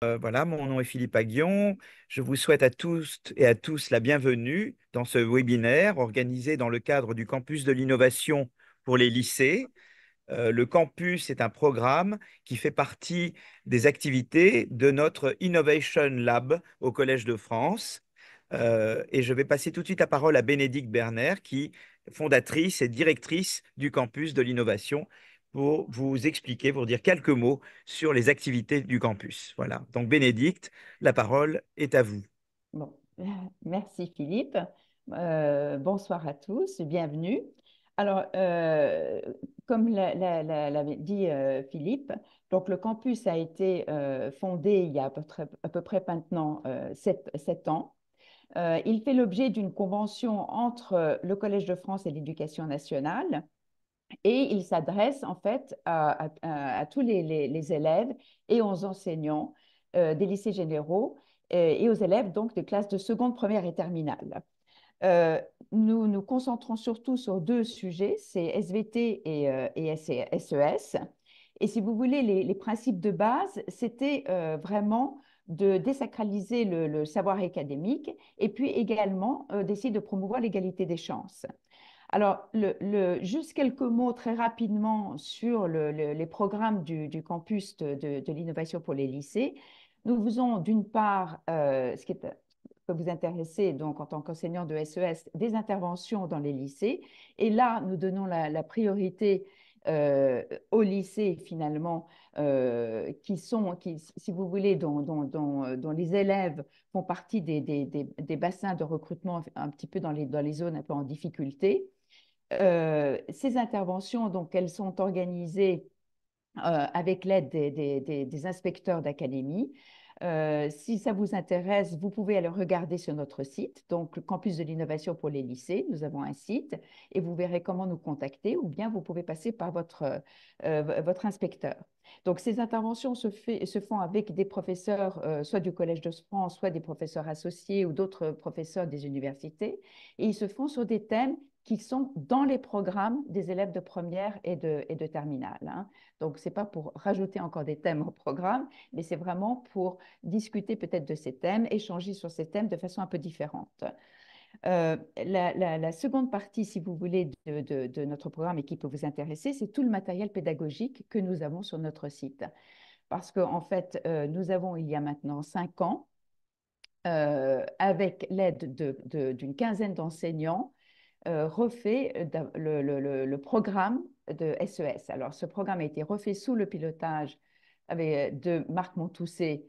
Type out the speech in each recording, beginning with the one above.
Voilà, mon nom est Philippe Aguillon. Je vous souhaite à tous et à tous la bienvenue dans ce webinaire organisé dans le cadre du Campus de l'innovation pour les lycées. Le campus est un programme qui fait partie des activités de notre Innovation Lab au Collège de France. Et je vais passer tout de suite la parole à Bénédicte Berner, qui est fondatrice et directrice du campus de l'innovation, pour vous expliquer, pour dire quelques mots sur les activités du campus. Voilà. Donc, Bénédicte, la parole est à vous. Bon, merci Philippe. Bonsoir à tous, bienvenue. Alors, comme l'avait dit Philippe, donc le campus a été fondé il y a à peu près maintenant 7 ans. Il fait l'objet d'une convention entre le Collège de France et l'Éducation nationale et il s'adresse en fait à tous les élèves et aux enseignants des lycées généraux et aux élèves donc de classes de seconde, première et terminale. Euh, nous nous concentrons surtout sur deux sujets, c'est SVT et SES. Et si vous voulez, les principes de base, c'était vraiment de désacraliser le savoir académique et puis également d'essayer de promouvoir l'égalité des chances. Alors, juste quelques mots très rapidement sur les programmes du campus de l'innovation pour les lycées. Nous faisons d'une part, ce qui peut vous intéresser donc en tant qu'enseignant de SES, des interventions dans les lycées. Et là, nous donnons la priorité aux lycées finalement, si vous voulez, dont les élèves font partie des bassins de recrutement un petit peu dans les zones un peu en difficulté. Ces interventions, donc, elles sont organisées avec l'aide des inspecteurs d'académie. Si ça vous intéresse, vous pouvez aller regarder sur notre site, donc le Campus de l'innovation pour les lycées. Nous avons un site et vous verrez comment nous contacter ou bien vous pouvez passer par votre inspecteur. Donc, ces interventions se font avec des professeurs, soit du Collège de France, soit des professeurs associés ou d'autres professeurs des universités. Et ils se font sur des thèmes qui sont dans les programmes des élèves de première et de terminale, hein. Donc, ce n'est pas pour rajouter encore des thèmes au programme, mais c'est vraiment pour discuter peut-être de ces thèmes, échanger sur ces thèmes de façon un peu différente. La seconde partie, si vous voulez, de notre programme et qui peut vous intéresser, c'est tout le matériel pédagogique que nous avons sur notre site. Parce qu'en fait, nous avons, il y a maintenant 5 ans, avec l'aide d'une quinzaine d'enseignants, refait le programme de SES. Alors, ce programme a été refait sous le pilotage de Marc Montousset,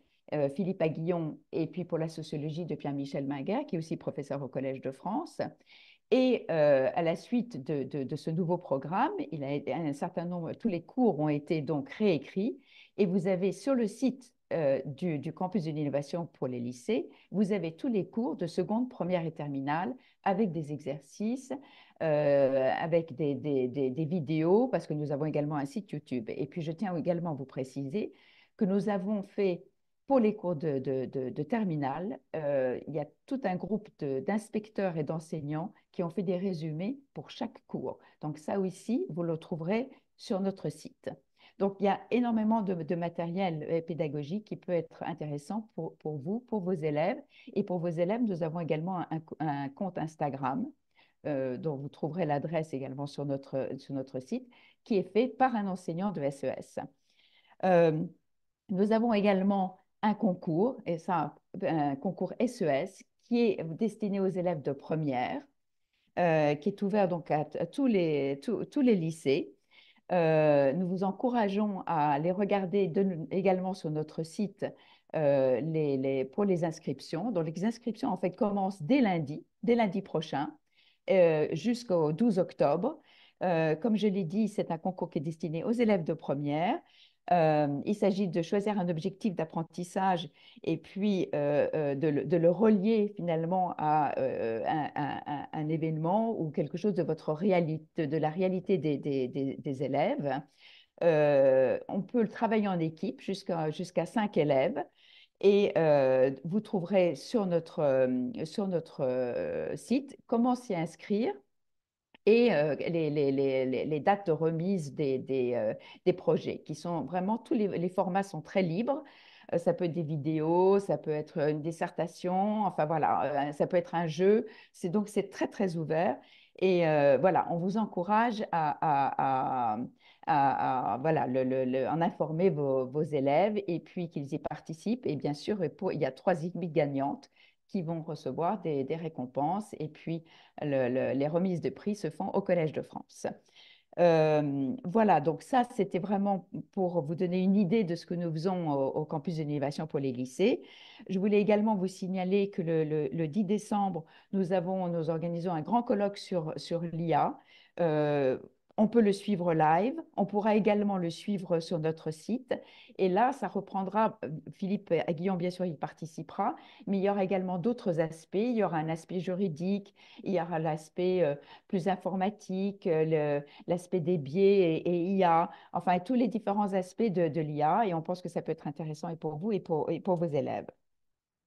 Philippe Aguillon, et puis pour la sociologie de Pierre-Michel Minguer, qui est aussi professeur au Collège de France. Et à la suite de ce nouveau programme, il a un certain nombre, tous les cours ont été donc réécrits. Et vous avez sur le site du campus de l'innovation pour les lycées, vous avez tous les cours de seconde, première et terminale avec des exercices, avec des vidéos, parce que nous avons également un site YouTube. Et puis, je tiens également à vous préciser que nous avons fait pour les cours de terminale, il y a tout un groupe d'inspecteurs et d'enseignants qui ont fait des résumés pour chaque cours. Donc ça aussi, vous le trouverez sur notre site. Donc il y a énormément de matériel pédagogique qui peut être intéressant pour vous, pour vos élèves. Et pour vos élèves, nous avons également un compte Instagram dont vous trouverez l'adresse également sur notre site, qui est fait par un enseignant de SES. Euh, Nous avons également un concours, et ça, un concours SES, qui est destiné aux élèves de première, qui est ouvert donc à tous les lycées. Nous vous encourageons à les regarder également sur notre site pour les inscriptions. Donc, les inscriptions, en fait, commencent dès lundi prochain, jusqu'au 12 octobre. Comme je l'ai dit, c'est un concours qui est destiné aux élèves de première. Il s'agit de choisir un objectif d'apprentissage et puis de le relier finalement à un événement ou quelque chose de votre réalité, de la réalité des élèves. On peut le travailler en équipe jusqu'à 5 élèves. Et vous trouverez sur notre site comment s'y inscrire et les dates de remise des projets, qui sont vraiment, tous les formats sont très libres. Ça peut être des vidéos, ça peut être une dissertation, enfin voilà, ça peut être un jeu. C'est très, très ouvert. Et voilà, on vous encourage voilà, en informer vos élèves et puis qu'ils y participent. Et bien sûr, il y a 3 équipes gagnantes qui vont recevoir des récompenses. Et puis, les remises de prix se font au Collège de France. Voilà, donc ça, c'était vraiment pour vous donner une idée de ce que nous faisons au campus d'innovation pour les lycées. Je voulais également vous signaler que le 10 décembre, nous organisons un grand colloque sur l'IA. Euh, on peut le suivre live, on pourra également le suivre sur notre site. Et là, ça reprendra, Philippe Aguillon, bien sûr, il participera, mais il y aura également d'autres aspects. Il y aura un aspect juridique, il y aura l'aspect plus informatique, l'aspect des biais et IA, enfin tous les différents aspects de l'IA et on pense que ça peut être intéressant et pour vous et pour vos élèves.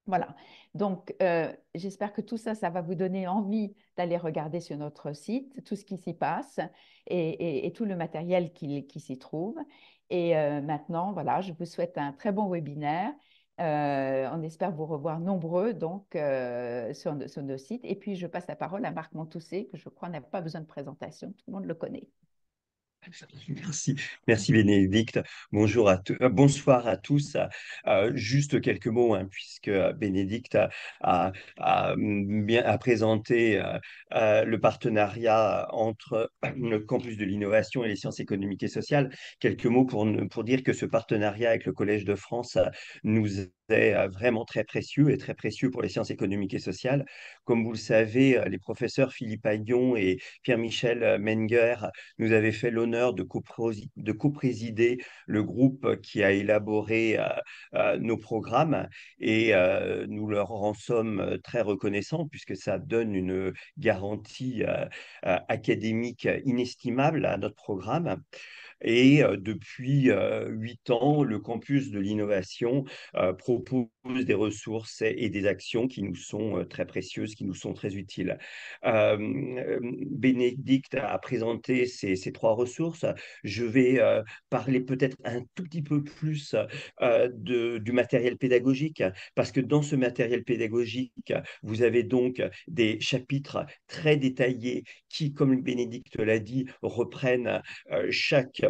Voilà. Donc, j'espère que tout ça, ça va vous donner envie d'aller regarder sur notre site tout ce qui s'y passe et tout le matériel qui s'y trouve. Et maintenant, voilà, je vous souhaite un très bon webinaire. On espère vous revoir nombreux donc sur nos sites. Et puis, je passe la parole à Marc Montousset, que je crois n'a pas besoin de présentation, tout le monde le connaît. Merci, merci Bénédicte. Bonjour bonsoir à tous. Juste quelques mots, hein, puisque Bénédicte a présenté le partenariat entre le campus de l'innovation et les sciences économiques et sociales. Quelques mots pour dire que ce partenariat avec le Collège de France nous est vraiment très précieux et très précieux pour les sciences économiques et sociales. Comme vous le savez, les professeurs Philippe Agnon et Pierre-Michel Menger nous avaient fait l'honneur de coprésider le groupe qui a élaboré nos programmes et nous leur en sommes très reconnaissants puisque ça donne une garantie académique inestimable à notre programme. Et depuis 8 ans, le campus de l'innovation propose des ressources et des actions qui nous sont très précieuses, qui nous sont très utiles. Bénédicte a présenté ces 3 ressources. Je vais parler peut-être un tout petit peu plus du matériel pédagogique, parce que dans ce matériel pédagogique, vous avez donc des chapitres très détaillés qui, comme Bénédicte l'a dit, reprennent chaque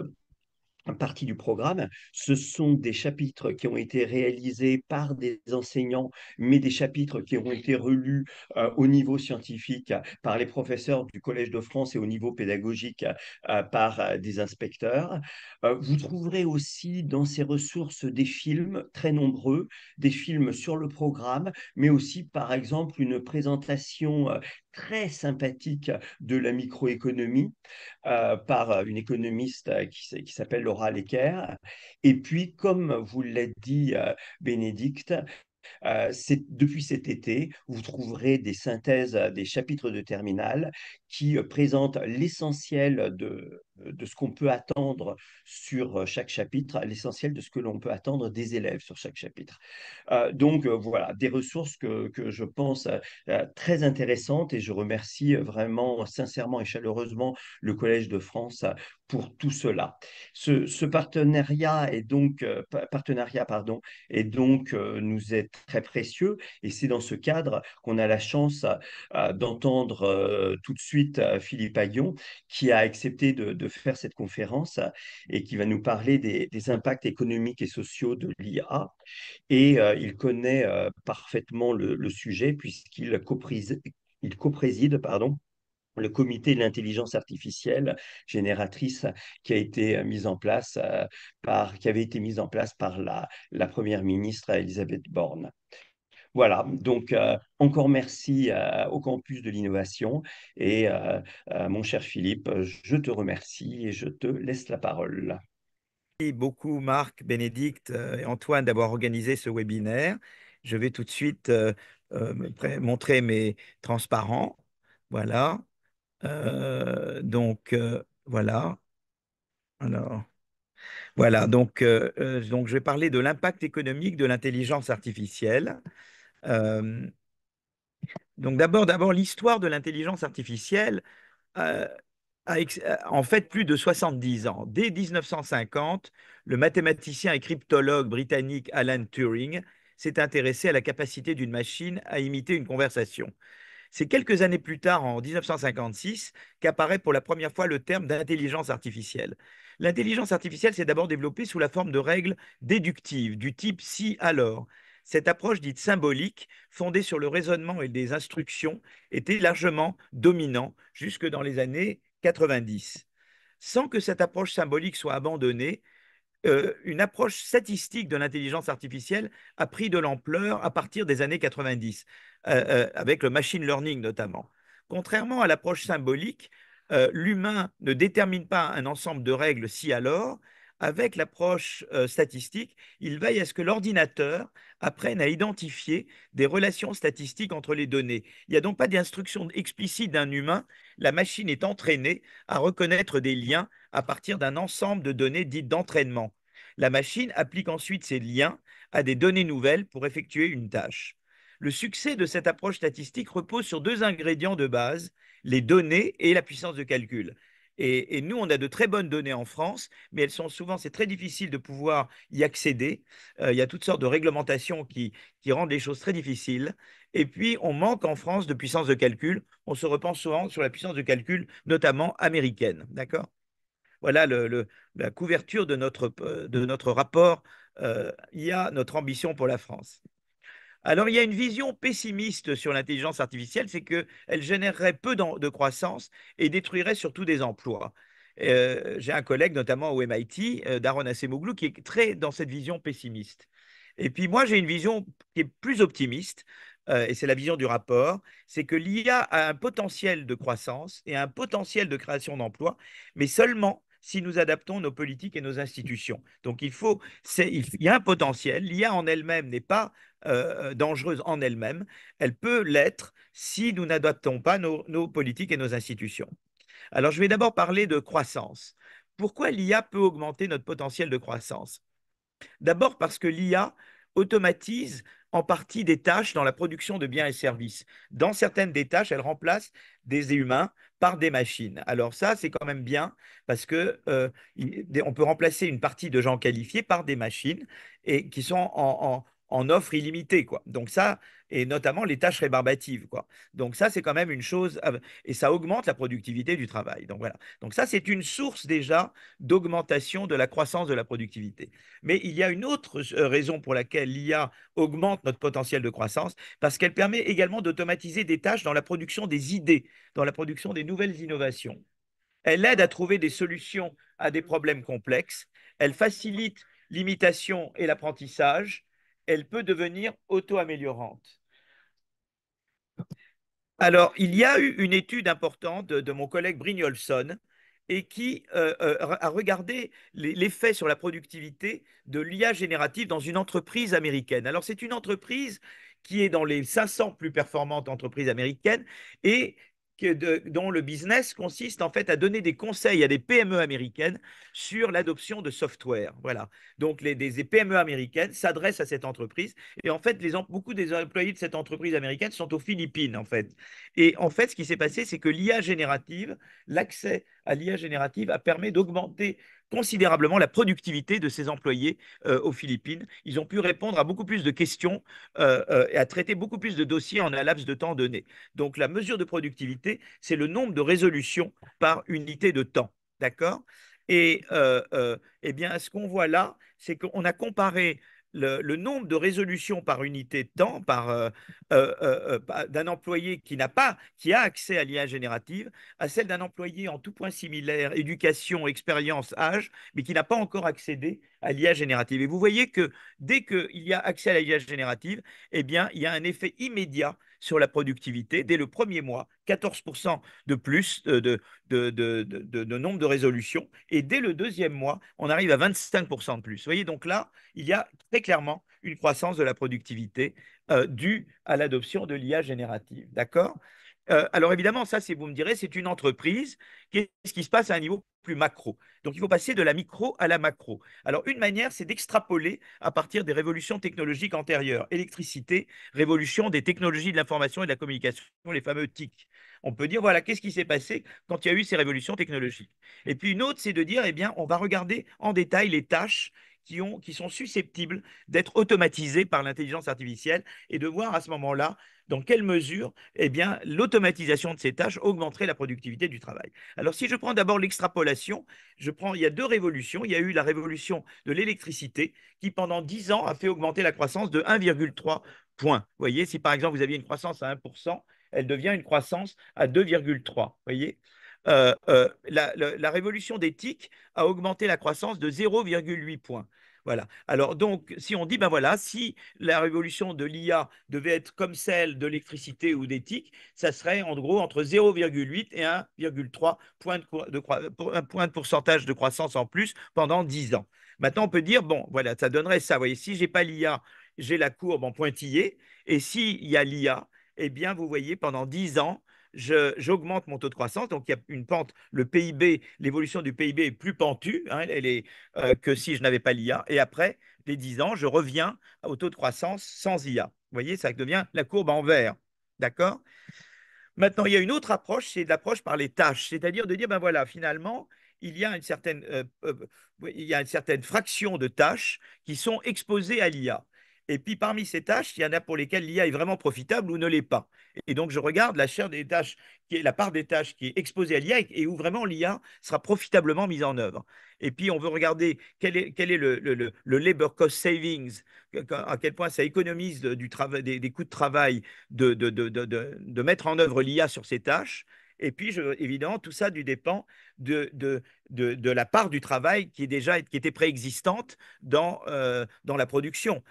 partie du programme. Ce sont des chapitres qui ont été réalisés par des enseignants, mais des chapitres qui ont été relus au niveau scientifique par les professeurs du Collège de France et au niveau pédagogique par des inspecteurs. Vous trouverez aussi dans ces ressources des films très nombreux, des films sur le programme, mais aussi par exemple une présentation très sympathique de la microéconomie par une économiste qui s'appelle Laura Lecker. Et puis, comme vous l'a dit Bénédicte, depuis cet été, vous trouverez des synthèses des chapitres de terminale qui présentent l'essentiel de ce qu'on peut attendre sur chaque chapitre, l'essentiel de ce que l'on peut attendre des élèves sur chaque chapitre. Donc voilà, des ressources que je pense très intéressantes et je remercie vraiment sincèrement et chaleureusement le Collège de France pour tout cela. Ce partenariat est donc, pardon, et donc nous est très précieux. Et c'est dans ce cadre qu'on a la chance d'entendre tout de suite Philippe Agnon, qui a accepté de faire cette conférence et qui va nous parler des impacts économiques et sociaux de l'IA. Et il connaît parfaitement le sujet il copréside, pardon, le comité de l'intelligence artificielle génératrice qui a été mis en place qui avait été mise en place par la première ministre Elisabeth Borne. Voilà, donc encore merci au campus de l'innovation et mon cher Philippe, je te remercie et je te laisse la parole. Merci beaucoup, Marc, Bénédicte et Antoine, d'avoir organisé ce webinaire. Je vais tout de suite montrer mes transparents. Voilà. Voilà. Alors, voilà. Donc, je vais parler de l'impact économique de l'intelligence artificielle. Euh, donc, d'abord, l'histoire de l'intelligence artificielle. Euh, en fait plus de 70 ans. Dès 1950, le mathématicien et cryptologue britannique Alan Turing s'est intéressé à la capacité d'une machine à imiter une conversation. C'est quelques années plus tard, en 1956, qu'apparaît pour la première fois le terme d'intelligence artificielle. L'intelligence artificielle s'est d'abord développée sous la forme de règles déductives, du type si alors. Cette approche dite symbolique, fondée sur le raisonnement et des instructions, était largement dominante jusque dans les années 90. Sans que cette approche symbolique soit abandonnée, une approche statistique de l'intelligence artificielle a pris de l'ampleur à partir des années 90, avec le machine learning notamment. Contrairement à l'approche symbolique, l'humain ne détermine pas un ensemble de règles si alors. Avec l'approche statistique, il veille à ce que l'ordinateur apprenne à identifier des relations statistiques entre les données. Il n'y a donc pas d'instruction explicite d'un humain. La machine est entraînée à reconnaître des liens à partir d'un ensemble de données dites d'entraînement. La machine applique ensuite ces liens à des données nouvelles pour effectuer une tâche. Le succès de cette approche statistique repose sur deux ingrédients de base, les données et la puissance de calcul. Et nous, on a de très bonnes données en France, mais elles sont souvent, c'est très difficile de pouvoir y accéder. Il y a toutes sortes de réglementations qui rendent les choses très difficiles. Et puis, on manque en France de puissance de calcul. On se repense souvent sur la puissance de calcul, notamment américaine. D'accord? Voilà la couverture de notre rapport IA, notre ambition pour la France. Alors, il y a une vision pessimiste sur l'intelligence artificielle, c'est qu'elle générerait peu de croissance et détruirait surtout des emplois. J'ai un collègue, notamment au MIT, Daron Acemoglu, qui est très dans cette vision pessimiste. Et puis moi, j'ai une vision qui est plus optimiste, et c'est la vision du rapport, c'est que l'IA a un potentiel de croissance et un potentiel de création d'emplois, mais seulement si nous adaptons nos politiques et nos institutions. Donc il y a un potentiel. L'IA en elle-même n'est pas dangereuse en elle-même. Elle peut l'être si nous n'adaptons pas nos politiques et nos institutions. Alors, je vais d'abord parler de croissance. Pourquoi l'IA peut augmenter notre potentiel de croissance? D'abord parce que l'IA automatise en partie des tâches dans la production de biens et services. Dans certaines des tâches, elle remplace des humains par des machines. Alors ça, c'est quand même bien parce que on peut remplacer une partie de gens qualifiés par des machines et qui sont en offre illimitée, quoi. Donc ça, et notamment les tâches rébarbatives, quoi. Donc ça, c'est quand même une chose, et ça augmente la productivité du travail. Donc voilà. Donc ça, c'est une source déjà d'augmentation de la croissance de la productivité. Mais il y a une autre raison pour laquelle l'IA augmente notre potentiel de croissance, parce qu'elle permet également d'automatiser des tâches dans la production des idées, dans la production des nouvelles innovations. Elle aide à trouver des solutions à des problèmes complexes. Elle facilite l'imitation et l'apprentissage. Elle peut devenir auto-améliorante. Alors, il y a eu une étude importante de mon collègue Brynjolfsson et qui a regardé l'effet sur la productivité de l'IA générative dans une entreprise américaine. Alors, c'est une entreprise qui est dans les 500 plus performantes entreprises américaines et dont le business consiste en fait à donner des conseils à des PME américaines sur l'adoption de software. Voilà. Donc, des PME américaines s'adressent à cette entreprise et en fait, beaucoup des employés de cette entreprise américaine sont aux Philippines, en fait. Et en fait, ce qui s'est passé, c'est que l'IA générative, l'accès à l'IA générative a permis d'augmenter considérablement la productivité de ces employés aux Philippines. Ils ont pu répondre à beaucoup plus de questions et à traiter beaucoup plus de dossiers en un laps de temps donné. Donc la mesure de productivité, c'est le nombre de résolutions par unité de temps. D'accord? Et eh bien, ce qu'on voit là, c'est qu'on a comparé le nombre de résolutions par unité de temps d'un employé qui a accès à l'IA générative à celle d'un employé en tout point similaire, éducation, expérience, âge, mais qui n'a pas encore accédé à l'IA générative. Et vous voyez que dès qu'il y a accès à l'IA générative, eh bien, il y a un effet immédiat sur la productivité. Dès le premier mois, 14% de plus de nombre de résolutions. Et dès le deuxième mois, on arrive à 25% de plus. Vous voyez, donc là, il y a très clairement une croissance de la productivité due à l'adoption de l'IA générative. D'accord? Alors évidemment, ça, vous me direz, c'est une entreprise. Qu'est-ce qui se passe à un niveau plus macro? Donc il faut passer de la micro à la macro. Alors une manière, c'est d'extrapoler à partir des révolutions technologiques antérieures. Électricité, révolution des technologies de l'information et de la communication, les fameux TIC. On peut dire, voilà, qu'est-ce qui s'est passé quand il y a eu ces révolutions technologiques. Et puis une autre, c'est de dire, eh bien, on va regarder en détail les tâches qui sont susceptibles d'être automatisées par l'intelligence artificielle et de voir à ce moment-là dans quelle mesure eh bien, l'automatisation de ces tâches augmenterait la productivité du travail. Alors si je prends d'abord l'extrapolation, il y a deux révolutions. Il y a eu la révolution de l'électricité qui pendant 10 ans a fait augmenter la croissance de 1,3 points. Vous voyez, si par exemple vous aviez une croissance à 1%, elle devient une croissance à 2,3. Vous voyez, la révolution des TIC a augmenté la croissance de 0,8 points. Voilà. Alors donc, si on dit, ben voilà, si la révolution de l'IA devait être comme celle de l'électricité ou des TIC, ça serait en gros entre 0,8 et 1,3 points un point de pourcentage de croissance en plus pendant 10 ans. Maintenant, on peut dire, bon, voilà, ça donnerait ça. Vous voyez, si j'ai pas l'IA, j'ai la courbe en pointillé. Et s'il y a l'IA, eh bien, vous voyez, pendant 10 ans, j'augmente mon taux de croissance. Donc, il y a une pente. Le PIB, l'évolution du PIB est plus pentue, hein, elle est, que si je n'avais pas l'IA. Et après les 10 ans, je reviens au taux de croissance sans IA. Vous voyez, ça devient la courbe en vert. D'accord? Maintenant, il y a une autre approche, c'est l'approche par les tâches, c'est-à-dire de dire, ben voilà, finalement, il y a oui, il y a une certaine fraction de tâches qui sont exposées à l'IA. Et puis parmi ces tâches, il y en a pour lesquelles l'IA est vraiment profitable ou ne l'est pas. Et donc je regarde la chair des tâches, qui est la part des tâches qui est exposée à l'IA et où vraiment l'IA sera profitablement mise en œuvre. Et puis on veut regarder quel est le labor cost savings, à quel point ça économise du travail, des coûts de travail de mettre en œuvre l'IA sur ces tâches. Et puis, évidemment, tout ça dépend de la part du travail qui était préexistante dans la production.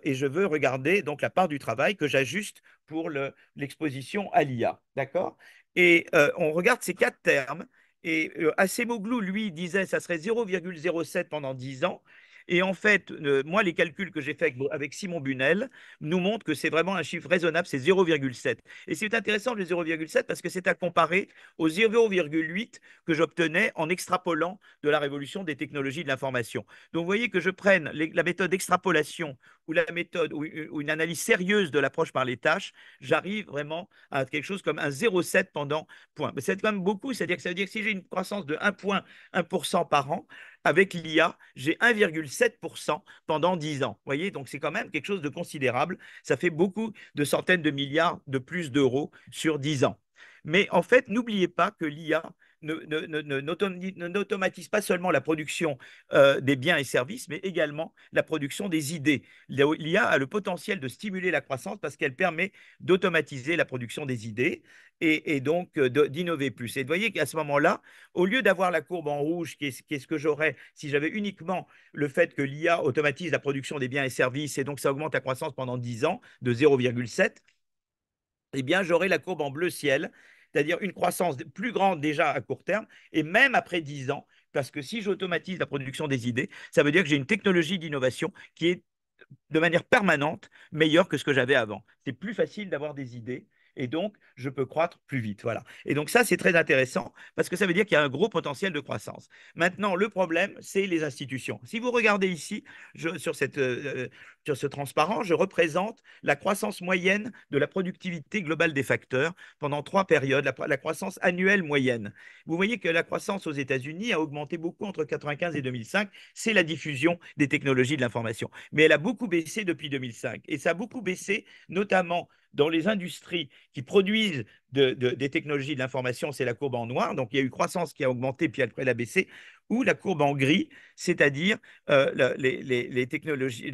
Et je veux regarder donc la part du travail que j'ajuste pour l'exposition à l'IA. D'accord? Et on regarde ces quatre termes. Et Acemoglu, lui, disait que ça serait 0,07 pendant 10 ans. Et en fait, moi, les calculs que j'ai faits avec Simon Bunel nous montrent que c'est vraiment un chiffre raisonnable, c'est 0,7. Et c'est intéressant le 0,7 parce que c'est à comparer au 0,8 que j'obtenais en extrapolant de la révolution des technologies de l'information. Donc vous voyez que je prenne la méthode d'extrapolation ou la méthode ou une analyse sérieuse de l'approche par les tâches, j'arrive vraiment à quelque chose comme un 0,7 pendant point. Mais c'est quand même beaucoup, c'est-à-dire que ça veut dire que si j'ai une croissance de 1,1% par an, avec l'IA, j'ai 1,7% pendant 10 ans. Vous voyez, donc c'est quand même quelque chose de considérable. Ça fait beaucoup de centaines de milliards de plus d'euros sur 10 ans. Mais en fait, n'oubliez pas que l'IA n'automatise pas seulement la production des biens et services, mais également la production des idées. L'IA a le potentiel de stimuler la croissance parce qu'elle permet d'automatiser la production des idées et donc d'innover plus. Et vous voyez qu'à ce moment-là, au lieu d'avoir la courbe en rouge, qui est ce que j'aurais si j'avais uniquement le fait que l'IA automatise la production des biens et services et donc ça augmente la croissance pendant 10 ans de 0,7, eh bien, j'aurai la courbe en bleu ciel, c'est-à-dire une croissance plus grande déjà à court terme, et même après 10 ans, parce que si j'automatise la production des idées, ça veut dire que j'ai une technologie d'innovation qui est de manière permanente meilleure que ce que j'avais avant. C'est plus facile d'avoir des idées et donc je peux croître plus vite. Voilà. Et donc ça, c'est très intéressant parce que ça veut dire qu'il y a un gros potentiel de croissance. Maintenant, le problème, c'est les institutions. Si vous regardez ici, sur ce transparent, je représente la croissance moyenne de la productivité globale des facteurs pendant 3 périodes, la croissance annuelle moyenne. Vous voyez que la croissance aux États-Unis a augmenté beaucoup entre 1995 et 2005. C'est la diffusion des technologies de l'information. Mais elle a beaucoup baissé depuis 2005. Et ça a beaucoup baissé, notamment dans les industries qui produisent des technologies de l'information, c'est la courbe en noir. Donc, il y a eu croissance qui a augmenté, puis après elle a baissé, ou la courbe en gris, c'est-à-dire les technologies,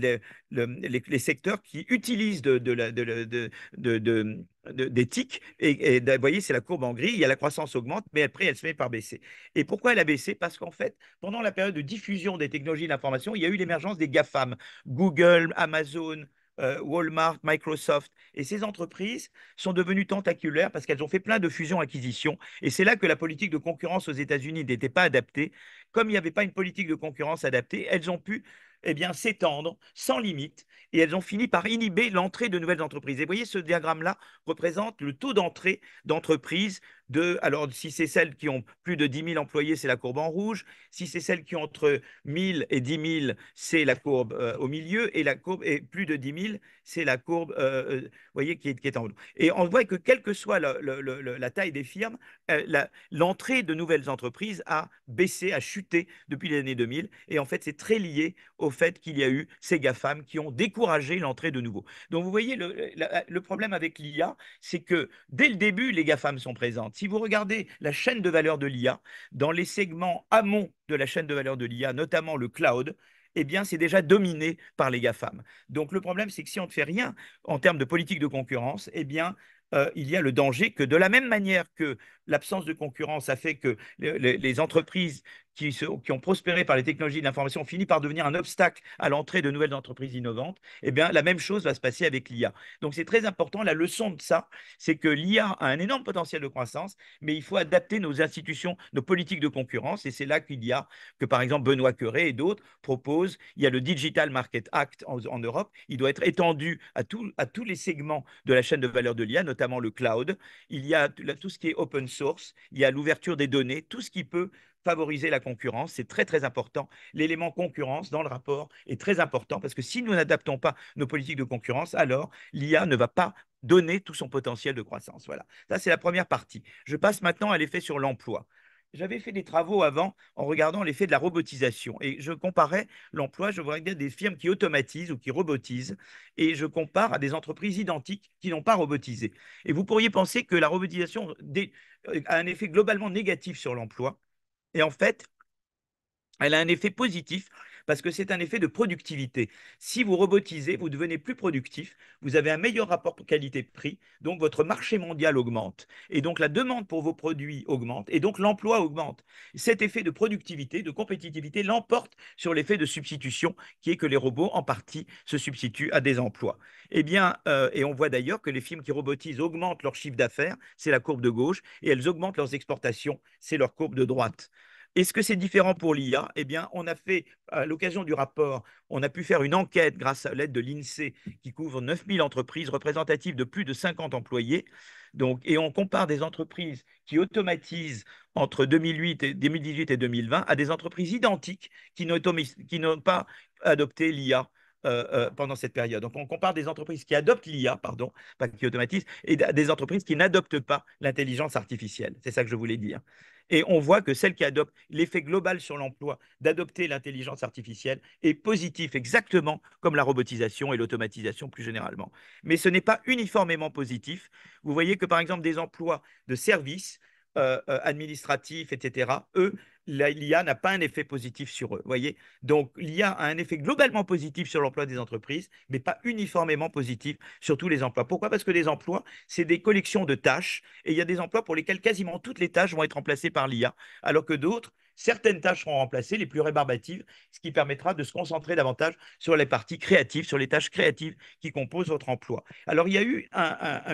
les secteurs qui utilisent des TIC. Et vous voyez, c'est la courbe en gris, il y a la croissance augmente, mais après, elle se met par baisser. Et pourquoi elle a baissé? Parce qu'en fait, pendant la période de diffusion des technologies de l'information, il y a eu l'émergence des GAFAM, Google, Amazon, Walmart, Microsoft. Et ces entreprises sont devenues tentaculaires parce qu'elles ont fait plein de fusions-acquisitions. Et c'est là que la politique de concurrence aux États-Unis n'était pas adaptée. Comme il n'y avait pas une politique de concurrence adaptée, elles ont pu eh bien, s'étendre sans limite et elles ont fini par inhiber l'entrée de nouvelles entreprises. Et vous voyez, ce diagramme-là représente le taux d'entrée d'entreprises alors si c'est celles qui ont plus de 10 000 employés, c'est la courbe en rouge. Si c'est celles qui ont entre 1 000 et 10 000, c'est la courbe au milieu. Et la courbe est plus de 10 000, c'est la courbe, vous voyez, qui est en haut. Et on voit que quelle que soit la taille des firmes, l'entrée de nouvelles entreprises a baissé, a chuté depuis les années 2000. Et en fait, c'est très lié au fait qu'il y a eu ces GAFAM qui ont découragé l'entrée de nouveaux. Donc, vous voyez, le problème avec l'IA, c'est que dès le début, les GAFAM sont présentes. Si vous regardez la chaîne de valeur de l'IA, dans les segments amont de la chaîne de valeur de l'IA, notamment le cloud, eh bien, c'est déjà dominé par les GAFAM. Donc, le problème, c'est que si on ne fait rien en termes de politique de concurrence, eh bien, il y a le danger que de la même manière que l'absence de concurrence a fait que les entreprises qui ont prospéré par les technologies de l'information ont fini par devenir un obstacle à l'entrée de nouvelles entreprises innovantes, eh bien, la même chose va se passer avec l'IA. Donc, c'est très important. La leçon de ça, c'est que l'IA a un énorme potentiel de croissance, mais il faut adapter nos institutions, nos politiques de concurrence. Et c'est là que, par exemple, Benoît Cœuré et d'autres proposent. Il y a le Digital Market Act en Europe. Il doit être étendu à tous les segments de la chaîne de valeur de l'IA, notamment le cloud. Il y a tout ce qui est open source. Il y a l'ouverture des données, tout ce qui peut favoriser la concurrence. C'est très, très important. L'élément concurrence dans le rapport est très important parce que si nous n'adaptons pas nos politiques de concurrence, alors l'IA ne va pas donner tout son potentiel de croissance. Voilà. Ça, c'est la première partie. Je passe maintenant à l'effet sur l'emploi. J'avais fait des travaux avant en regardant l'effet de la robotisation et je comparais l'emploi, je regardais des firmes qui automatisent ou qui robotisent et je compare à des entreprises identiques qui n'ont pas robotisé. Et vous pourriez penser que la robotisation a un effet globalement négatif sur l'emploi. Et en fait, elle a un effet positif parce que c'est un effet de productivité. Si vous robotisez, vous devenez plus productif, vous avez un meilleur rapport qualité-prix, donc votre marché mondial augmente. Et donc la demande pour vos produits augmente, et donc l'emploi augmente. Cet effet de productivité, de compétitivité, l'emporte sur l'effet de substitution, qui est que les robots, en partie, se substituent à des emplois. Eh bien, et on voit d'ailleurs que les firmes qui robotisent augmentent leur chiffre d'affaires, c'est la courbe de gauche, et elles augmentent leurs exportations, c'est leur courbe de droite. Est-ce que c'est différent pour l'IA? Eh bien, on a fait, à l'occasion du rapport, on a pu faire une enquête grâce à l'aide de l'INSEE qui couvre 9000 entreprises représentatives de plus de 50 employés. Donc, et on compare des entreprises qui automatisent entre 2018 et 2020 à des entreprises identiques qui n'ont pas adopté l'IA. Pendant cette période. Donc, on compare des entreprises qui adoptent l'IA, pardon, pas qui automatisent, et des entreprises qui n'adoptent pas l'intelligence artificielle. C'est ça que je voulais dire. Et on voit que celle qui adopte l'effet global sur l'emploi d'adopter l'intelligence artificielle est positif, exactement comme la robotisation et l'automatisation plus généralement. Mais ce n'est pas uniformément positif. Vous voyez que par exemple des emplois de services administratifs, etc., eux, l'IA n'a pas un effet positif sur eux. Voyez. Donc l'IA a un effet globalement positif sur l'emploi des entreprises, mais pas uniformément positif sur tous les emplois. Pourquoi? Parce que les emplois, c'est des collections de tâches, et il y a des emplois pour lesquels quasiment toutes les tâches vont être remplacées par l'IA, alors que d'autres, certaines tâches seront remplacées, les plus rébarbatives, ce qui permettra de se concentrer davantage sur les parties créatives, sur les tâches créatives qui composent votre emploi. Alors, il y a eu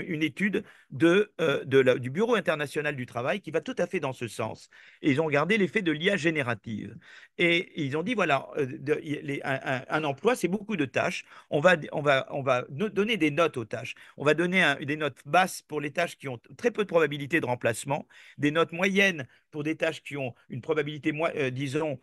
une étude du Bureau international du travail qui va tout à fait dans ce sens. Et ils ont regardé l'effet de l'IA générative. Et ils ont dit, voilà, un emploi, c'est beaucoup de tâches. On va donner des notes aux tâches. On va donner des notes basses pour les tâches qui ont très peu de probabilité de remplacement, des notes moyennes pour des tâches qui ont une probabilité, disons,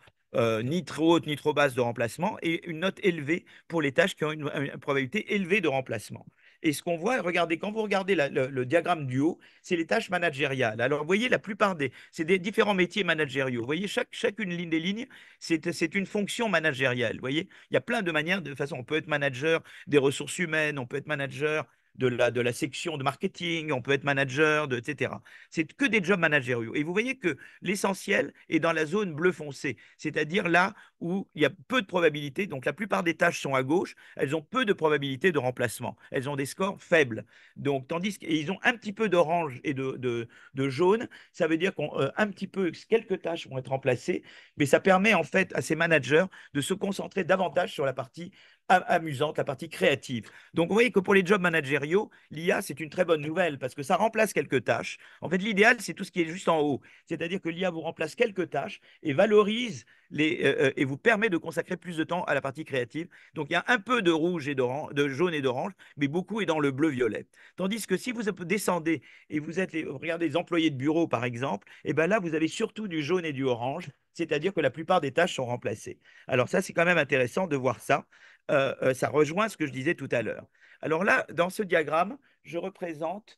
ni trop haute ni trop basse de remplacement, et une note élevée pour les tâches qui ont une probabilité élevée de remplacement. Et ce qu'on voit, regardez, quand vous regardez le diagramme du haut, c'est les tâches managériales. Alors, vous voyez, la plupart c'est des différents métiers managériaux. Vous voyez, chacune ligne des lignes, c'est une fonction managériale. Vous voyez, il y a plein de manières, de façon, on peut être manager des ressources humaines, on peut être manager de la section de marketing, on peut être manager, etc. C'est que des jobs managériaux. Et vous voyez que l'essentiel est dans la zone bleu foncé, c'est-à-dire là où il y a peu de probabilités. Donc la plupart des tâches sont à gauche, elles ont peu de probabilités de remplacement. Elles ont des scores faibles. Donc, tandis qu'ils ont un petit peu d'orange et de jaune, ça veut dire qu'un petit peu, quelques tâches vont être remplacées, mais ça permet en fait à ces managers de se concentrer davantage sur la partie amusante, la partie créative. Donc, vous voyez que pour les jobs managériaux, l'IA, c'est une très bonne nouvelle parce que ça remplace quelques tâches. En fait, l'idéal, c'est tout ce qui est juste en haut. C'est-à-dire que l'IA vous remplace quelques tâches et valorise et vous permet de consacrer plus de temps à la partie créative. Donc il y a un peu de rouge et d'orange, de jaune et d'orange, mais beaucoup est dans le bleu-violet. Tandis que si vous descendez et vous regardez les employés de bureau par exemple, et ben là vous avez surtout du jaune et du orange, c'est-à-dire que la plupart des tâches sont remplacées. Alors ça c'est quand même intéressant de voir ça. Ça rejoint ce que je disais tout à l'heure. Alors là, dans ce diagramme, je représente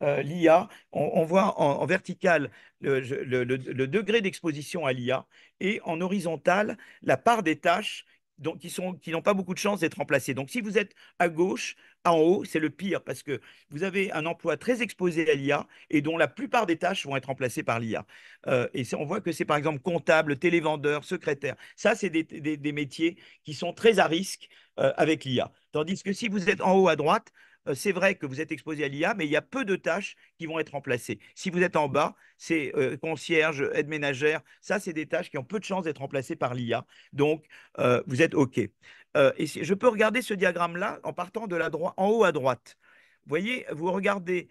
l'IA. On voit en vertical le degré d'exposition à l'IA et en horizontal la part des tâches qui n'ont pas beaucoup de chances d'être remplacées. Donc si vous êtes à gauche, en haut, c'est le pire parce que vous avez un emploi très exposé à l'IA et dont la plupart des tâches vont être remplacées par l'IA. On voit que c'est par exemple comptable, télévendeur, secrétaire. Ça, c'est des métiers qui sont très à risque avec l'IA. Tandis que si vous êtes en haut à droite, c'est vrai que vous êtes exposé à l'IA, mais il y a peu de tâches qui vont être remplacées. Si vous êtes en bas, c'est concierge, aide ménagère. Ça, c'est des tâches qui ont peu de chances d'être remplacées par l'IA. Donc, vous êtes OK. Je peux regarder ce diagramme-là en partant de en haut à droite. Vous voyez, vous regardez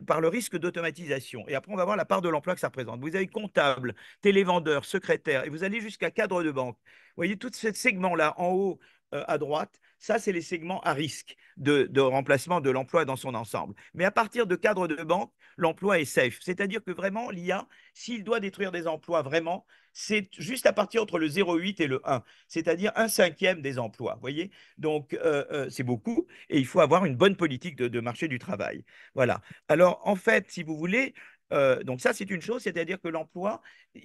par le risque d'automatisation. Et après, on va voir la part de l'emploi que ça représente. Vous avez comptable, télévendeur, secrétaire, et vous allez jusqu'à cadre de banque. Vous voyez, tout ce segment-là en haut à droite, ça, c'est les segments à risque de remplacement de l'emploi dans son ensemble. Mais à partir de cadre de banque, l'emploi est safe. C'est-à-dire que vraiment, l'IA, s'il doit détruire des emplois vraiment, c'est juste à partir entre le 0,8 et le 1, c'est-à-dire un cinquième des emplois. Vous voyez. Donc, c'est beaucoup et il faut avoir une bonne politique de marché du travail. Voilà. Alors, en fait, si vous voulez, donc ça, c'est une chose, c'est-à-dire que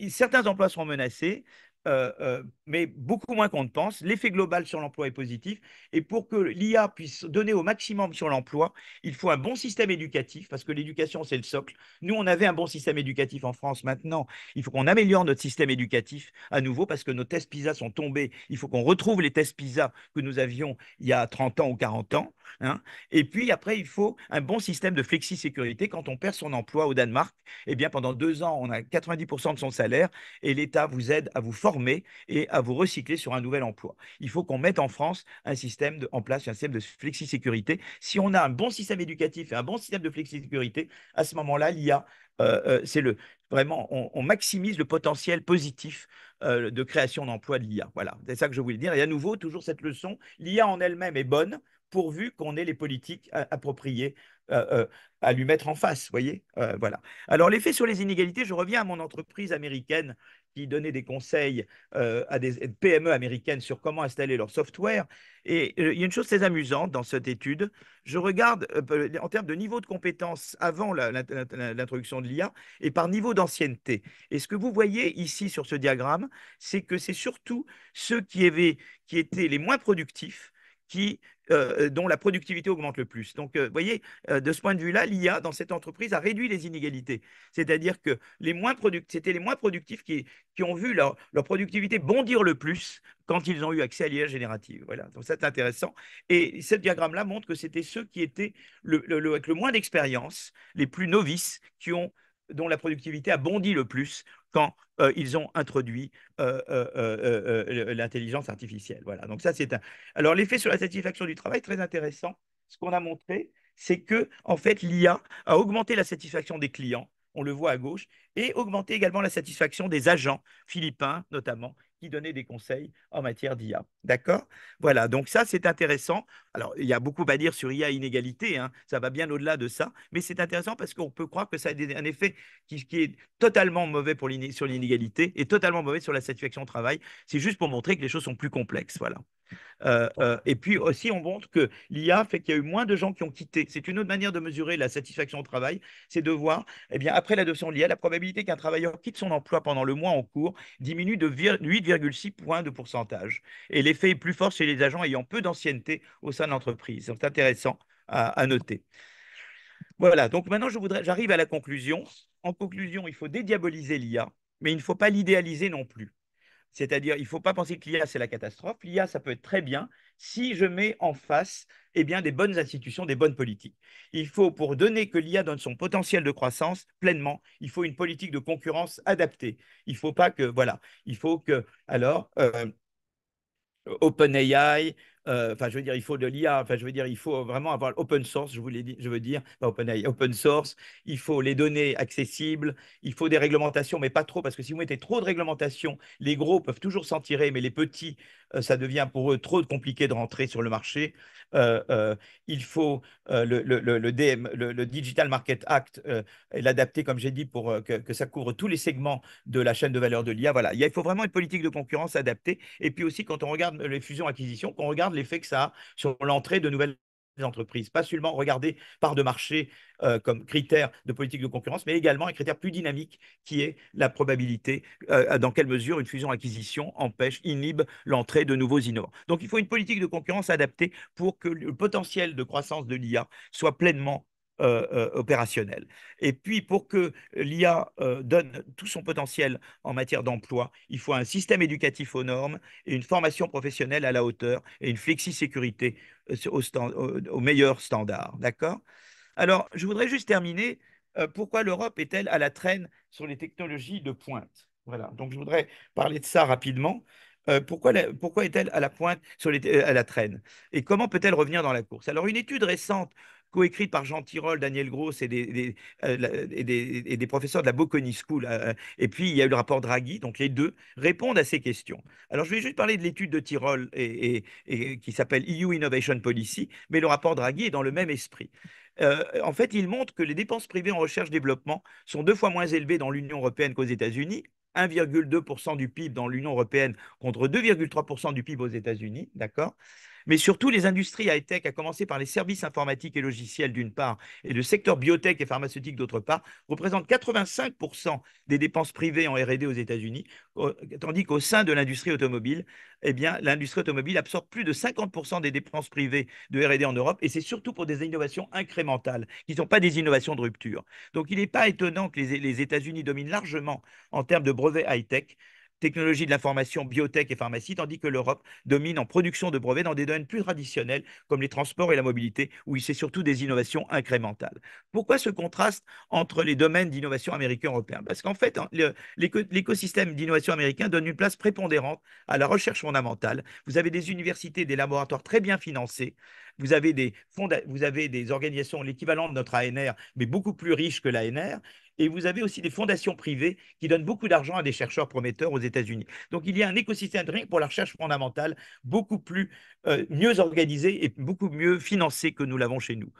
certains emplois seront menacés, mais beaucoup moins qu'on ne pense. L'effet global sur l'emploi est positif. Et pour que l'IA puisse donner au maximum sur l'emploi, il faut un bon système éducatif, parce que l'éducation, c'est le socle. Nous, on avait un bon système éducatif en France. Maintenant, il faut qu'on améliore notre système éducatif à nouveau, parce que nos tests PISA sont tombés. Il faut qu'on retrouve les tests PISA que nous avions il y a 30 ans ou 40 ans. Hein. Et puis après, il faut un bon système de flexi-sécurité. Quand on perd son emploi au Danemark, eh bien, pendant 2 ans, on a 90% de son salaire et l'État vous aide à vous former et à vous recycler sur un nouvel emploi. Il faut qu'on mette en France en place un système de flexi-sécurité. Si on a un bon système éducatif et un bon système de flexi-sécurité, à ce moment-là, l'IA, vraiment, on maximise le potentiel positif de création d'emplois de l'IA. Voilà, c'est ça que je voulais dire. Et à nouveau, toujours cette leçon, l'IA en elle-même est bonne pourvu qu'on ait les politiques appropriées à lui mettre en face. Voyez. Voilà. Alors, l'effet sur les inégalités, je reviens à mon entreprise américaine qui donnait des conseils à des PME américaines sur comment installer leur software. Et il y a une chose très amusante dans cette étude. Je regarde en termes de niveau de compétence avant l'introduction de l'IA et par niveau d'ancienneté. Et ce que vous voyez ici sur ce diagramme, c'est que c'est surtout ceux qui étaient les moins productifs dont la productivité augmente le plus. Donc, vous voyez, de ce point de vue-là, l'IA dans cette entreprise a réduit les inégalités. C'est-à-dire que c'était les moins productifs qui ont vu leur productivité bondir le plus quand ils ont eu accès à l'IA générative. Voilà, donc c'est intéressant. Et ce diagramme-là montre que c'était ceux qui étaient avec le moins d'expérience, les plus novices, dont la productivité a bondi le plus quand ils ont introduit l'intelligence artificielle. Voilà, donc ça c'est un. Alors l'effet sur la satisfaction du travail, très intéressant. Ce qu'on a montré, c'est que en fait l'IA a augmenté la satisfaction des clients, on le voit à gauche, et augmenté également la satisfaction des agents philippins notamment qui donnaient des conseils en matière d'IA. D'accord. Voilà, donc ça c'est intéressant. Alors il y a beaucoup à dire sur IA inégalité, hein, ça va bien au-delà de ça, mais c'est intéressant parce qu'on peut croire que ça a un effet qui est totalement mauvais sur l'inégalité et totalement mauvais sur la satisfaction au travail. C'est juste pour montrer que les choses sont plus complexes. Voilà. Et puis aussi, on montre que l'IA fait qu'il y a eu moins de gens qui ont quitté. C'est une autre manière de mesurer la satisfaction au travail, c'est de voir, eh bien, après l'adoption de l'IA, la probabilité qu'un travailleur quitte son emploi pendant le mois en cours diminue de 8,6 points de pourcentage. Et l'effet est plus fort chez les agents ayant peu d'ancienneté au sein de l'entreprise. C'est intéressant à noter. Voilà, donc maintenant j'arrive à la conclusion. En conclusion, il faut dédiaboliser l'IA, mais il ne faut pas l'idéaliser non plus. C'est-à-dire, il ne faut pas penser que l'IA, c'est la catastrophe. L'IA, ça peut être très bien si je mets en face des bonnes institutions, des bonnes politiques. Il faut, pour donner que l'IA donne son potentiel de croissance pleinement, il faut une politique de concurrence adaptée. Il ne faut pas que, voilà, il faut que, alors, OpenAI, Enfin, je veux dire, il faut de l'IA. Enfin, je veux dire, il faut vraiment avoir open source. Je vous l'ai dit, je veux dire, pas OpenAI, open source. Il faut les données accessibles. Il faut des réglementations, mais pas trop, parce que si vous mettez trop de réglementations, les gros peuvent toujours s'en tirer, mais les petits, ça devient pour eux trop compliqué de rentrer sur le marché. Euh, euh, il faut le DM, le Digital Market Act, et l'adapter, comme j'ai dit, pour que ça couvre tous les segments de la chaîne de valeur de l'IA. Voilà, il faut vraiment une politique de concurrence adaptée. Et puis aussi, quand on regarde les fusions-acquisitions, qu'on regarde l'effet que ça a sur l'entrée de nouvelles entreprises. Pas seulement regarder part de marché comme critère de politique de concurrence, mais également un critère plus dynamique qui est la probabilité, dans quelle mesure une fusion-acquisition empêche, inhibe l'entrée de nouveaux innovants. Donc il faut une politique de concurrence adaptée pour que le potentiel de croissance de l'IA soit pleinement opérationnel. Et puis, pour que l'IA donne tout son potentiel en matière d'emploi, il faut un système éducatif aux normes et une formation professionnelle à la hauteur et une flexi-sécurité au meilleur standard. D'accord? Alors, je voudrais juste terminer. Pourquoi l'Europe est-elle à la traîne sur les technologies de pointe? Voilà, donc je voudrais parler de ça rapidement. Pourquoi est-elle à la pointe à la traîne? Et comment peut-elle revenir dans la course? Alors, une étude récente coécrite par Jean Tirole, Daniel Gross et des professeurs de la Bocconi School, et puis il y a eu le rapport Draghi, donc les deux répondent à ces questions. Alors, je vais juste parler de l'étude de Tirole et qui s'appelle EU Innovation Policy, mais le rapport Draghi est dans le même esprit. En fait, il montre que les dépenses privées en recherche-développement sont 2 fois moins élevées dans l'Union européenne qu'aux États-Unis, 1,2% du PIB dans l'Union européenne contre 2,3% du PIB aux États-Unis, d'accord? Mais surtout, les industries high-tech, à commencer par les services informatiques et logiciels d'une part, et le secteur biotech et pharmaceutique d'autre part, représentent 85% des dépenses privées en R&D aux États-Unis, tandis qu'au sein de l'industrie automobile, eh bien, l'industrie automobile absorbe plus de 50% des dépenses privées de R&D en Europe, et c'est surtout pour des innovations incrémentales, qui ne sont pas des innovations de rupture. Donc, il n'est pas étonnant que les États-Unis dominent largement en termes de brevets high-tech, technologie de l'information, biotech et pharmacie, tandis que l'Europe domine en production de brevets dans des domaines plus traditionnels comme les transports et la mobilité, où c'est surtout des innovations incrémentales. Pourquoi ce contraste entre les domaines d'innovation américains et européens? Parce qu'en fait, hein, l'écosystème d'innovation américain donne une place prépondérante à la recherche fondamentale. Vous avez des universités, des laboratoires très bien financés. Vous avez des organisations, l'équivalent de notre ANR, mais beaucoup plus riches que l'ANR. Et vous avez aussi des fondations privées qui donnent beaucoup d'argent à des chercheurs prometteurs aux États-Unis. Donc, il y a un écosystème pour la recherche fondamentale beaucoup plus mieux organisé et beaucoup mieux financé que nous l'avons chez nous.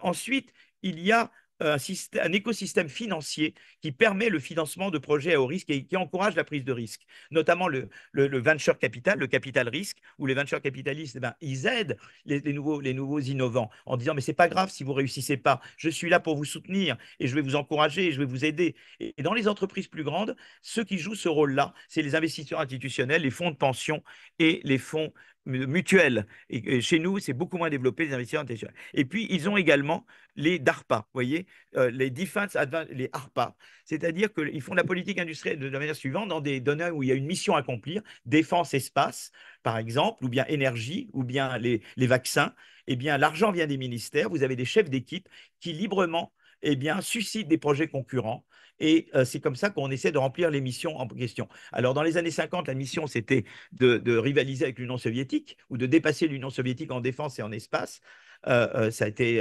Ensuite, il y a un écosystème financier qui permet le financement de projets à haut risque et qui encourage la prise de risque, notamment le venture capital, le capital risque, où les venture capitalistes, eh ben, ils aident les nouveaux innovants en disant, mais c'est pas grave si vous réussissez pas, je suis là pour vous soutenir et je vais vous encourager et je vais vous aider. Et dans les entreprises plus grandes, ceux qui jouent ce rôle-là, c'est les investisseurs institutionnels, les fonds de pension et les fonds mutuels. Et chez nous, c'est beaucoup moins développé, les investisseurs institutionnels. Et puis, ils ont également les DARPA, vous voyez, les les ARPA. C'est-à-dire qu'ils font la politique industrielle de la manière suivante, dans des domaines où il y a une mission à accomplir, défense, espace, par exemple, ou bien énergie, ou bien les vaccins. Eh bien, l'argent vient des ministères. Vous avez des chefs d'équipe qui librement eh bien, suscitent des projets concurrents. Et c'est comme ça qu'on essaie de remplir les missions en question. Alors, dans les années 50, la mission, c'était de rivaliser avec l'Union soviétique ou de dépasser l'Union soviétique en défense et en espace. Ça a été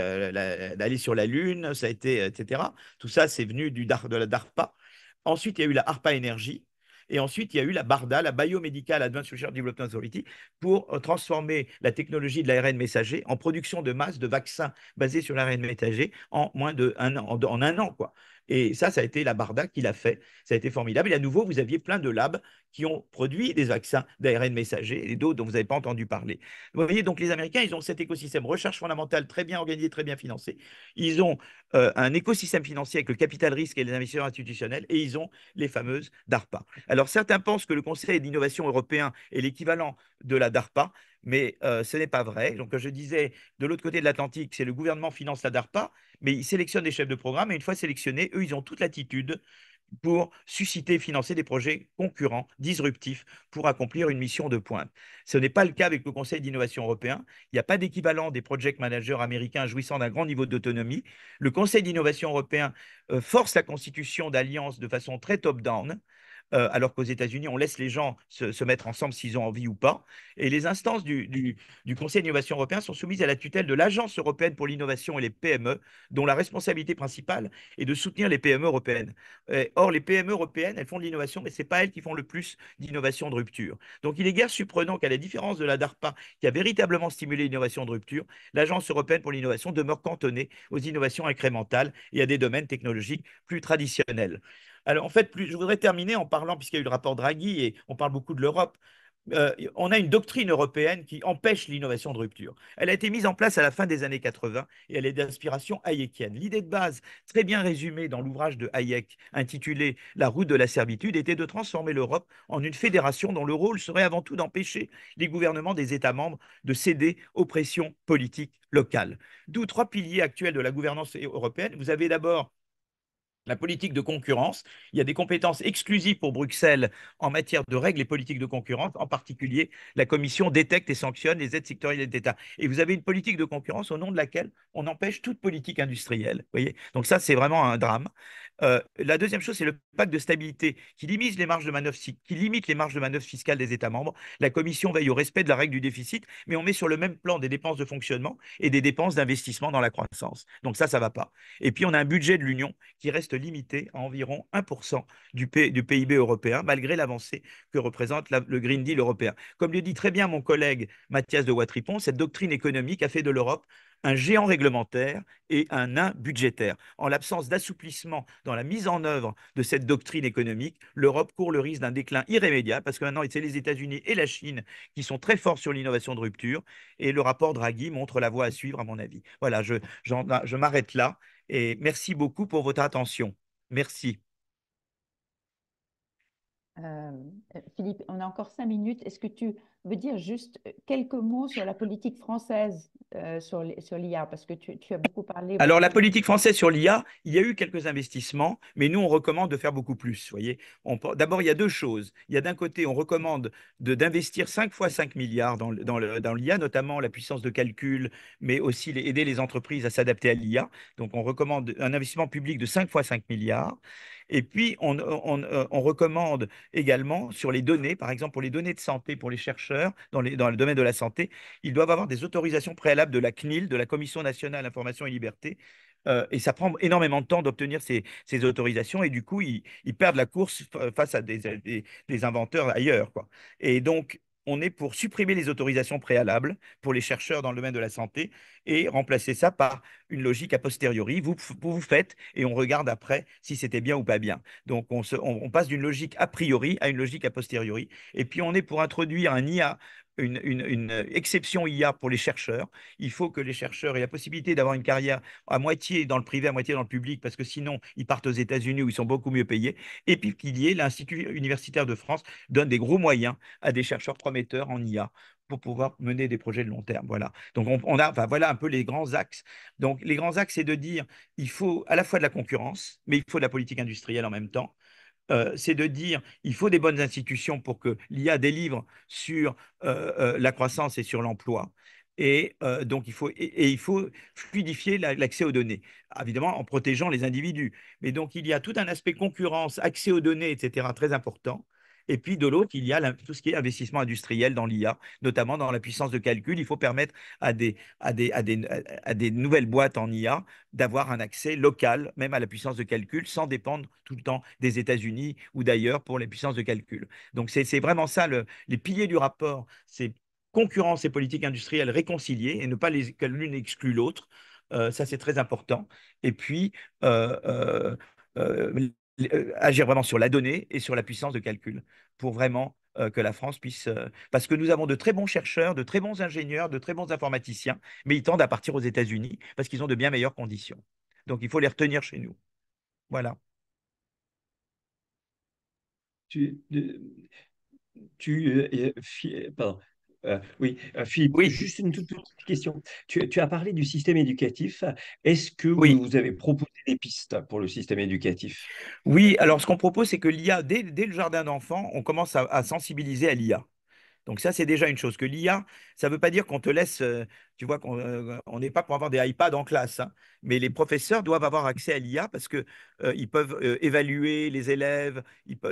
d'aller sur la Lune, ça a été, etc. Tout ça, c'est venu de la DARPA. Ensuite, il y a eu la ARPA Énergie. Et ensuite, il y a eu la BARDA, la Biomedical Advanced Research Development Authority, pour transformer la technologie de l'ARN messager en production de masse de vaccins basés sur l'ARN messager en moins d'un an, en un an, quoi. Et ça a été la BARDA qui l'a fait. Ça a été formidable. Et à nouveau, vous aviez plein de labs qui ont produit des vaccins d'ARN messager et d'autres dont vous n'avez pas entendu parler. Vous voyez, donc les Américains, ils ont cet écosystème recherche fondamentale très bien organisé, très bien financé. Ils ont un écosystème financier avec le capital risque et les investisseurs institutionnels et ils ont les fameuses DARPA. Alors certains pensent que le Conseil d'innovation européen est l'équivalent de la DARPA, mais ce n'est pas vrai. Donc, je disais, de l'autre côté de l'Atlantique, c'est le gouvernement finance la DARPA, mais il sélectionne des chefs de programme et une fois sélectionnés, eux, ils ont toute l'attitude pour susciter et financer des projets concurrents, disruptifs, pour accomplir une mission de pointe. Ce n'est pas le cas avec le Conseil d'innovation européen. Il n'y a pas d'équivalent des project managers américains jouissant d'un grand niveau d'autonomie. Le Conseil d'innovation européen force la constitution d'alliances de façon très top-down. alors qu'aux États-Unis, on laisse les gens se mettre ensemble s'ils ont envie ou pas. Et les instances du Conseil d'innovation européen sont soumises à la tutelle de l'Agence européenne pour l'innovation et les PME, dont la responsabilité principale est de soutenir les PME européennes. Or, les PME européennes, elles font de l'innovation, mais ce n'est pas elles qui font le plus d'innovation de rupture. Donc, il est guère surprenant qu'à la différence de la DARPA, qui a véritablement stimulé l'innovation de rupture, l'Agence européenne pour l'innovation demeure cantonnée aux innovations incrémentales et à des domaines technologiques plus traditionnels. Alors, en fait, je voudrais terminer en parlant, puisqu'il y a eu le rapport Draghi et on parle beaucoup de l'Europe, on a une doctrine européenne qui empêche l'innovation de rupture. Elle a été mise en place à la fin des années 80 et elle est d'inspiration hayekienne. L'idée de base, très bien résumée dans l'ouvrage de Hayek intitulé La route de la servitude, était de transformer l'Europe en une fédération dont le rôle serait avant tout d'empêcher les gouvernements des États membres de céder aux pressions politiques locales. D'où trois piliers actuels de la gouvernance européenne. Vous avez d'abord la politique de concurrence. Il y a des compétences exclusives pour Bruxelles en matière de règles et politiques de concurrence. En particulier, la Commission détecte et sanctionne les aides sectorielles d'État. Et vous avez une politique de concurrence au nom de laquelle on empêche toute politique industrielle. Vous voyez. Donc ça, c'est vraiment un drame. La deuxième chose, c'est le pacte de stabilité qui limite les marges de manœuvre fiscales des États membres. La Commission veille au respect de la règle du déficit, mais on met sur le même plan des dépenses de fonctionnement et des dépenses d'investissement dans la croissance. Donc ça ne va pas. Et puis, on a un budget de l'Union qui reste limité à environ 1% du PIB européen, malgré l'avancée que représente le Green Deal européen. Comme le dit très bien mon collègue Mathias de Watripon, cette doctrine économique a fait de l'Europe un géant réglementaire et un nain budgétaire. En l'absence d'assouplissement dans la mise en œuvre de cette doctrine économique, l'Europe court le risque d'un déclin irrémédiatable parce que maintenant, c'est les États-Unis et la Chine qui sont très forts sur l'innovation de rupture et le rapport Draghi montre la voie à suivre, à mon avis. Voilà, je m'arrête là et merci beaucoup pour votre attention. Merci. Euh, Philippe, on a encore 5 minutes. Est-ce que tu veux dire juste quelques mots sur la politique française sur l'IA? Parce que tu as beaucoup parlé. Bon, Alors, la politique française sur l'IA, il y a eu quelques investissements, mais nous, on recommande de faire beaucoup plus. Voyez, d'abord, il y a deux choses. Il y a d'un côté, on recommande d'investir 5 fois 5 milliards dans l'IA, notamment la puissance de calcul, mais aussi aider les entreprises à s'adapter à l'IA. Donc, on recommande un investissement public de 5 fois 5 milliards. Et puis, on recommande également sur les données, par exemple pour les données de santé pour les chercheurs dans le domaine de la santé, ils doivent avoir des autorisations préalables de la CNIL, de la Commission nationale information et liberté. Et ça prend énormément de temps d'obtenir ces autorisations et du coup, ils perdent la course face à des inventeurs ailleurs, quoi. Et donc, on est pour supprimer les autorisations préalables pour les chercheurs dans le domaine de la santé et remplacer ça par une logique a posteriori. Vous faites et on regarde après si c'était bien ou pas bien. Donc, on passe d'une logique a priori à une logique a posteriori. Et puis, on est pour introduire un IA, une exception IA pour les chercheurs. Il faut que les chercheurs aient la possibilité d'avoir une carrière à moitié dans le privé, à moitié dans le public, parce que sinon, ils partent aux États-Unis où ils sont beaucoup mieux payés. Et puis qu'il y ait l'Institut universitaire de France donne des gros moyens à des chercheurs prometteurs en IA pour pouvoir mener des projets de long terme. Voilà. Donc, enfin, voilà un peu les grands axes. Donc, les grands axes, c'est de dire il faut à la fois de la concurrence, mais il faut de la politique industrielle en même temps. C'est de dire il faut des bonnes institutions pour que l'IA délivre sur la croissance et sur l'emploi. Et donc, il faut fluidifier l'accès aux données, évidemment en protégeant les individus. Mais donc, il y a tout un aspect concurrence, accès aux données, etc., très important. Et puis, de l'autre, il y a tout ce qui est investissement industriel dans l'IA, notamment dans la puissance de calcul. Il faut permettre à des nouvelles boîtes en IA d'avoir un accès local, même à la puissance de calcul, sans dépendre tout le temps des États-Unis ou d'ailleurs pour les puissances de calcul. Donc, c'est vraiment ça, les piliers du rapport, c'est concurrence et politique industrielle réconciliées et ne pas que l'une exclue l'autre. Ça, c'est très important. Et puis, euh, euh, euh, agir vraiment sur la donnée et sur la puissance de calcul pour vraiment que la France puisse... parce que nous avons de très bons chercheurs, de très bons ingénieurs, de très bons informaticiens, mais ils tendent à partir aux États-Unis parce qu'ils ont de bien meilleures conditions. Donc, il faut les retenir chez nous. Voilà. Tu, pardon. Oui, Philippe, Oui, juste une toute petite question. Tu as parlé du système éducatif. Est-ce que oui. vous avez proposé des pistes pour le système éducatif? Oui, alors ce qu'on propose, c'est que l'IA, dès le jardin d'enfants, on commence à sensibiliser à l'IA. Donc ça, c'est déjà une chose. Que l'IA, ça ne veut pas dire qu'on te laisse, tu vois, on n'est pas pour avoir des iPads en classe, hein. Mais les professeurs doivent avoir accès à l'IA parce que ils peuvent évaluer les élèves,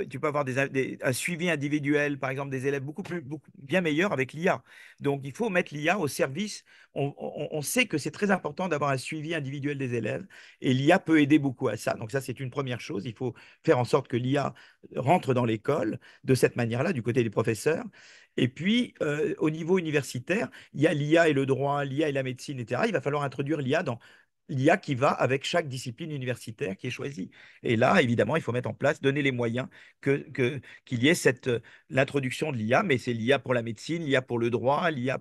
tu peux avoir un suivi individuel, par exemple, des élèves beaucoup bien meilleurs avec l'IA. Donc il faut mettre l'IA au service. On sait que c'est très important d'avoir un suivi individuel des élèves et l'IA peut aider beaucoup à ça. Donc ça, c'est une première chose. Il faut faire en sorte que l'IA rentre dans l'école de cette manière-là, du côté des professeurs. Et puis, au niveau universitaire, il y a l'IA et le droit, l'IA et la médecine, etc. Il va falloir introduire l'IA dans l'IA qui va avec chaque discipline universitaire qui est choisie. Et là, évidemment, il faut mettre en place, donner les moyens qu'il y ait l'introduction de l'IA, mais c'est l'IA pour la médecine, l'IA pour le droit, l'IA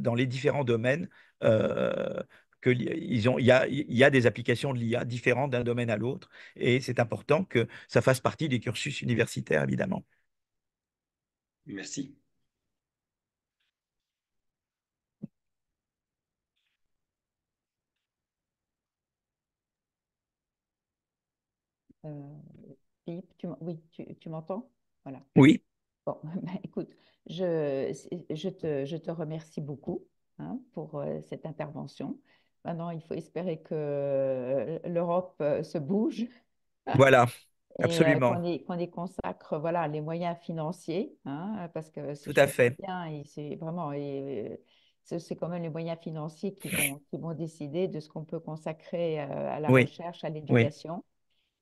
dans les différents domaines. euh, il y a des applications de l'IA différentes d'un domaine à l'autre, et c'est important que ça fasse partie des cursus universitaires, évidemment. Merci. Euh, Philippe, oui, tu m'entends? Voilà. Oui, Bon, ben, écoute, je te remercie beaucoup, hein, pour cette intervention. Maintenant, il faut espérer que l'Europe se bouge voilà, et absolument, qu'on y consacre, voilà, les moyens financiers, hein, parce que si tout je à comprends fait. bien, c'est vraiment, c'est quand même les moyens financiers qui vont décider de ce qu'on peut consacrer à la Oui, recherche, à oui, l'éducation.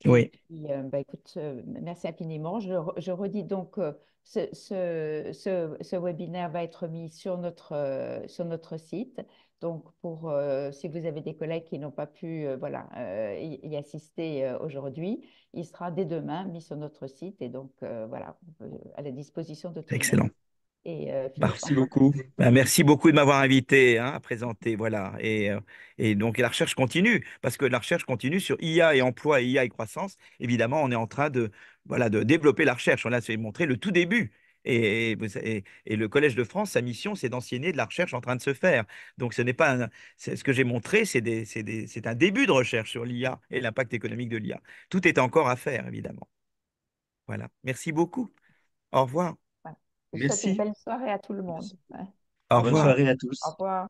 Et oui, puis, bah, écoute, merci infiniment. Je redis donc, ce webinaire va être mis sur notre site. Donc, si vous avez des collègues qui n'ont pas pu voilà, y assister aujourd'hui, il sera dès demain mis sur notre site et donc voilà, à la disposition de tout le monde. excellent. Et Philippe, Merci encore beaucoup. merci. Ben, merci beaucoup de m'avoir invité, hein, à présenter, voilà. Et donc la recherche continue, parce que la recherche continue sur IA et emploi et IA et croissance. Évidemment, on est en train voilà, de développer la recherche. Là, c'est montré le tout début. Et le Collège de France, sa mission, c'est d'enseigner de la recherche en train de se faire. Donc ce n'est pas ce que j'ai montré, c'est un début de recherche sur l'IA et l'impact économique de l'IA. Tout est encore à faire, évidemment. Voilà. Merci beaucoup. Au revoir. Voilà. Je souhaite une Merci. belle soirée à tout le monde. Merci. Ouais. Au Au Bonne revoir. revoir. soirée à Au tous. revoir.